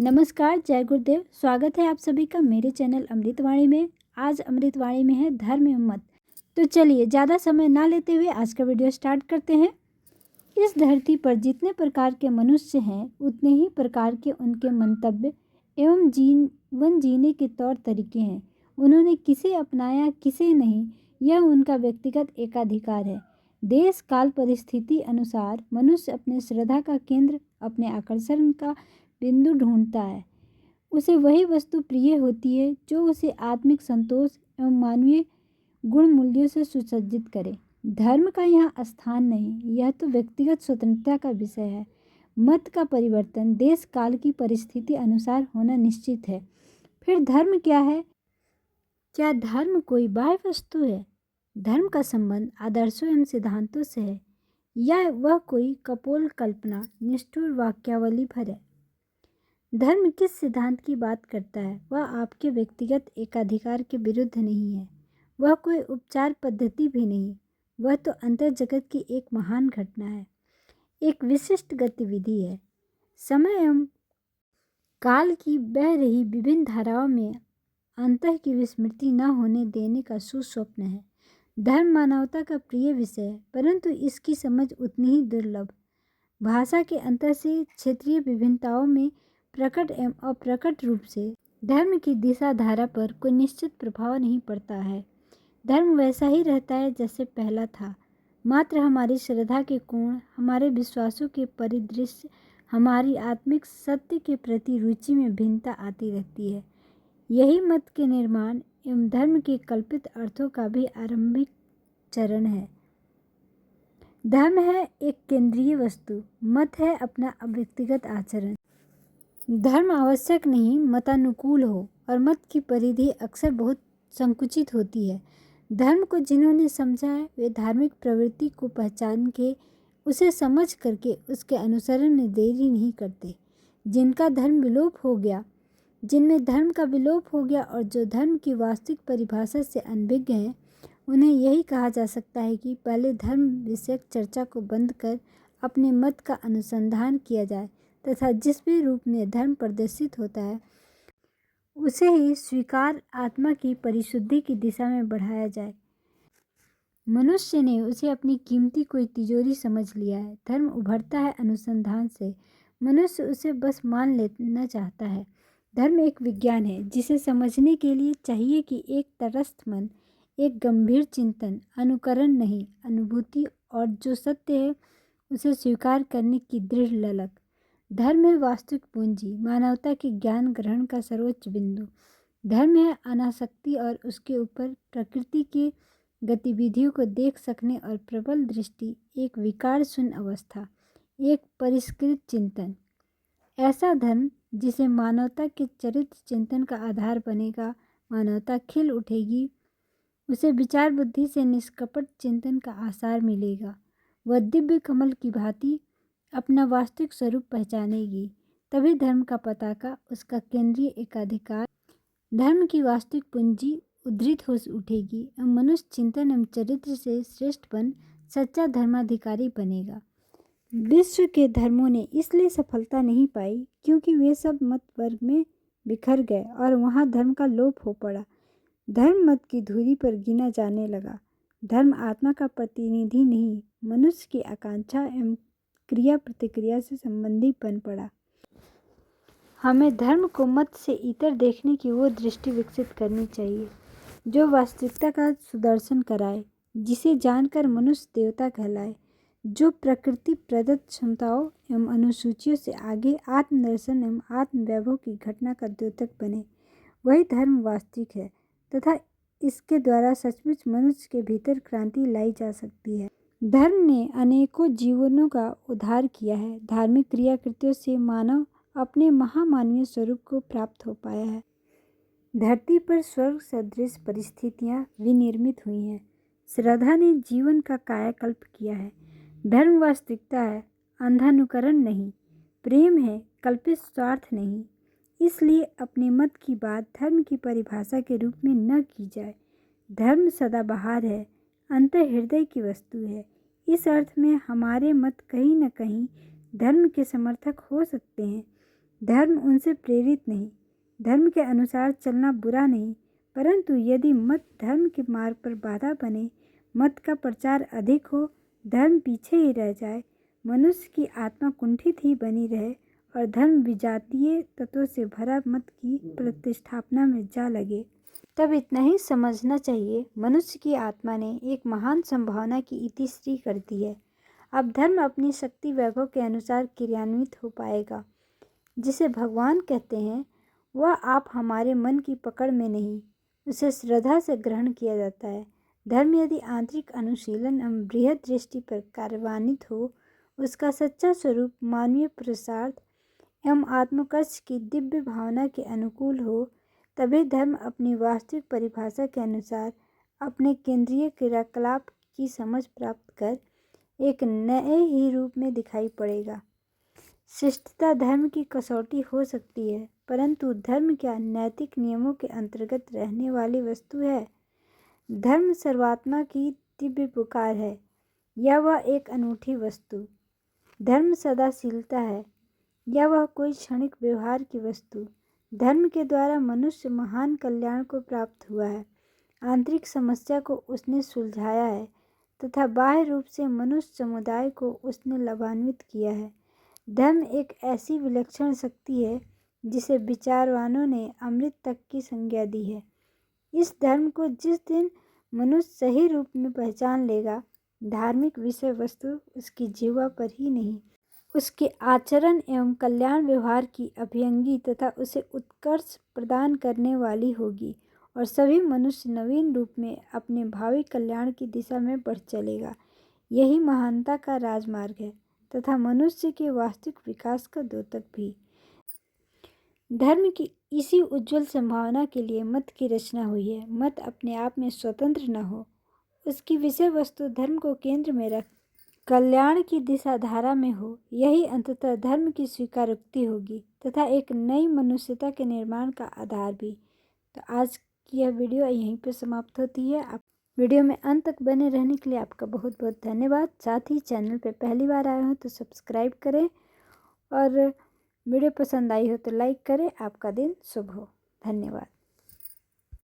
नमस्कार, जय गुरुदेव। स्वागत है आप सभी का मेरे चैनल अमृतवाणी में। आज अमृतवाणी में है धर्म एवं मत। तो चलिए ज़्यादा समय ना लेते हुए आज का वीडियो स्टार्ट करते हैं। इस धरती पर जितने प्रकार के मनुष्य हैं उतने ही प्रकार के उनके मंतव्य एवं जीवन जीने के तौर तरीके हैं। उन्होंने किसे अपनाया किसे नहीं, यह उनका व्यक्तिगत एकाधिकार है। देश काल परिस्थिति अनुसार मनुष्य अपने श्रद्धा का केंद्र, अपने आकर्षण का बिंदु ढूंढता है। उसे वही वस्तु प्रिय होती है जो उसे आत्मिक संतोष एवं मानवीय गुण मूल्यों से सुसज्जित करे। धर्म का यहाँ स्थान नहीं, यह तो व्यक्तिगत स्वतंत्रता का विषय है। मत का परिवर्तन देश काल की परिस्थिति अनुसार होना निश्चित है। फिर धर्म क्या है? क्या धर्म कोई बाह्य वस्तु है? धर्म का संबंध आदर्शों एवं सिद्धांतों से है या वह कोई कपोल कल्पना निष्ठुर वाक्यावली भर है? धर्म किस सिद्धांत की बात करता है? वह आपके व्यक्तिगत एकाधिकार के विरुद्ध नहीं है। वह कोई उपचार पद्धति भी नहीं। वह तो अंतर जगत की एक महान घटना है, एक विशिष्ट गतिविधि है। समय एवं काल की बह रही विभिन्न धाराओं में अंतः की विस्मृति न होने देने का सुस्वप्न है। धर्म मानवता का प्रिय विषय है, परंतु इसकी समझ उतनी ही दुर्लभ। भाषा के अंतर से क्षेत्रीय विभिन्नताओं में प्रकट एवं अप्रकट रूप से धर्म की दिशा धारा पर कोई निश्चित प्रभाव नहीं पड़ता है। धर्म वैसा ही रहता है जैसे पहला था, मात्र हमारी श्रद्धा के कोण, हमारे विश्वासों के परिदृश्य, हमारी आत्मिक सत्य के प्रति रुचि में भिन्नता आती रहती है। यही मत के निर्माण एवं धर्म के कल्पित अर्थों का भी आरंभिक चरण है। धर्म है एक केंद्रीय वस्तु, मत है अपना व्यक्तिगत आचरण। धर्म आवश्यक नहीं मतानुकूल हो, और मत की परिधि अक्सर बहुत संकुचित होती है। धर्म को जिन्होंने समझा है वे धार्मिक प्रवृत्ति को पहचान के, उसे समझ करके उसके अनुसरण में देरी नहीं करते। जिनका धर्म विलोप हो गया, जिनमें धर्म का विलोप हो गया और जो धर्म की वास्तविक परिभाषा से अनभिज्ञ हैं, उन्हें यही कहा जा सकता है कि पहले धर्म विषयक चर्चा को बंद कर अपने मत का अनुसंधान किया जाए तथा जिस भी रूप में धर्म प्रदर्शित होता है उसे ही स्वीकार आत्मा की परिशुद्धि की दिशा में बढ़ाया जाए। मनुष्य ने उसे अपनी कीमती कोई तिजोरी समझ लिया है। धर्म उभरता है अनुसंधान से, मनुष्य उसे बस मान लेना चाहता है। धर्म एक विज्ञान है जिसे समझने के लिए चाहिए कि एक तटस्थ मन, एक गंभीर चिंतन, अनुकरण नहीं अनुभूति, और जो सत्य है उसे स्वीकार करने की दृढ़ ललक। धर्म है वास्तविक पूंजी, मानवता के ज्ञान ग्रहण का सर्वोच्च बिंदु। धर्म है अनासक्ति और उसके ऊपर प्रकृति की गतिविधियों को देख सकने और प्रबल दृष्टि, एक विकार शून्य अवस्था, एक परिष्कृत चिंतन। ऐसा धर्म जिसे मानवता के चरित्र चिंतन का आधार बनेगा, मानवता खिल उठेगी, उसे विचार बुद्धि से निष्कपट चिंतन का आसार मिलेगा। वह दिव्य कमल की भांति अपना वास्तविक स्वरूप पहचानेगी। तभी धर्म का पताका, उसका केंद्रीय एकाधिकार, धर्म की वास्तविक पूंजी उद्धृत हो उठेगी और मनुष्य चिंतन एवं चरित्र से श्रेष्ठ बन सच्चा धर्माधिकारी बनेगा। विश्व के धर्मों ने इसलिए सफलता नहीं पाई क्योंकि वे सब मत वर्ग में बिखर गए और वहाँ धर्म का लोप हो पड़ा। धर्म मत की धुरी पर गिना जाने लगा। धर्म आत्मा का प्रतिनिधि नहीं, मनुष्य की आकांक्षा एवं क्रिया प्रतिक्रिया से संबंधी बन पड़ा। हमें धर्म को मत से इतर देखने की वो दृष्टि विकसित करनी चाहिए जो वास्तविकता का सुदर्शन कराए, जिसे जानकर मनुष्य देवता कहलाए, जो प्रकृति प्रदत्त क्षमताओं एवं अनुसूचियों से आगे आत्मदर्शन एवं आत्मवैभव की घटना का द्योतक बने। वही धर्म वास्तविक है तथा इसके द्वारा सचमुच मनुष्य के भीतर क्रांति लाई जा सकती है। धर्म ने अनेकों जीवनों का उद्धार किया है। धार्मिक क्रियाकृतियों से मानव अपने महामानवीय स्वरूप को प्राप्त हो पाया है। धरती पर स्वर्ग सदृश परिस्थितियां विनिर्मित हुई हैं। श्रद्धा ने जीवन का कायाकल्प किया है। धर्म वास्तविकता है, अंधानुकरण नहीं। प्रेम है, कल्पित स्वार्थ नहीं। इसलिए अपने मत की बात धर्म की परिभाषा के रूप में न की जाए। धर्म सदाबहार है, अंतर हृदय की वस्तु है। इस अर्थ में हमारे मत कहीं न कहीं धर्म के समर्थक हो सकते हैं। धर्म उनसे प्रेरित नहीं। धर्म के अनुसार चलना बुरा नहीं, परंतु यदि मत धर्म के मार्ग पर बाधा बने, मत का प्रचार अधिक हो, धर्म पीछे ही रह जाए, मनुष्य की आत्मा कुंठित ही बनी रहे और धर्म विजातीय तत्वों से भरा मत की प्रतिष्ठापना में जा लगे, तब इतना ही समझना चाहिए, मनुष्य की आत्मा ने एक महान संभावना की इतिश्री कर दी है। अब धर्म अपनी शक्ति वैभव के अनुसार क्रियान्वित हो पाएगा। जिसे भगवान कहते हैं वह आप हमारे मन की पकड़ में नहीं, उसे श्रद्धा से ग्रहण किया जाता है। धर्म यदि आंतरिक अनुशीलन एवं बृहद दृष्टि पर कार्यान्वित हो, उसका सच्चा स्वरूप मानवीय पुरुषार्थ एवं आत्मकर्ष की दिव्य भावना के अनुकूल हो, तभी धर्म अपनी वास्तविक परिभाषा के अनुसार अपने केंद्रीय क्रियाकलाप की समझ प्राप्त कर एक नए ही रूप में दिखाई पड़ेगा। शिष्टता धर्म की कसौटी हो सकती है, परंतु धर्म क्या नैतिक नियमों के अंतर्गत रहने वाली वस्तु है? धर्म सर्वात्मा की दिव्य पुकार है या वह एक अनूठी वस्तु? धर्म सदाशीलता है या वह कोई क्षणिक व्यवहार की वस्तु? धर्म के द्वारा मनुष्य महान कल्याण को प्राप्त हुआ है। आंतरिक समस्या को उसने सुलझाया है तथा बाह्य रूप से मनुष्य समुदाय को उसने लाभान्वित किया है। धर्म एक ऐसी विलक्षण शक्ति है जिसे विचारवानों ने अमृत तक की संज्ञा दी है। इस धर्म को जिस दिन मनुष्य सही रूप में पहचान लेगा, धार्मिक विषय वस्तु उसकी जीवा पर ही नहीं, उसके आचरण एवं कल्याण व्यवहार की अभियंगी तथा उसे उत्कर्ष प्रदान करने वाली होगी और सभी मनुष्य नवीन रूप में अपने भावी कल्याण की दिशा में बढ़ चलेगा। यही महानता का राजमार्ग है तथा मनुष्य के वास्तविक विकास का द्योतक भी। धर्म की इसी उज्जवल संभावना के लिए मत की रचना हुई है। मत अपने आप में स्वतंत्र न हो, उसकी विषय वस्तु धर्म को केंद्र में रख कल्याण की दिशा धारा में हो। यही अंततः धर्म की स्वीकारोक्ति होगी तथा एक नई मनुष्यता के निर्माण का आधार भी। तो आज की यह वीडियो यहीं पर समाप्त होती है। आप वीडियो में अंत तक बने रहने के लिए आपका बहुत बहुत धन्यवाद। साथ ही चैनल पे पहली बार आए हो तो सब्सक्राइब करें और वीडियो पसंद आई हो तो लाइक करें। आपका दिन शुभ हो। धन्यवाद।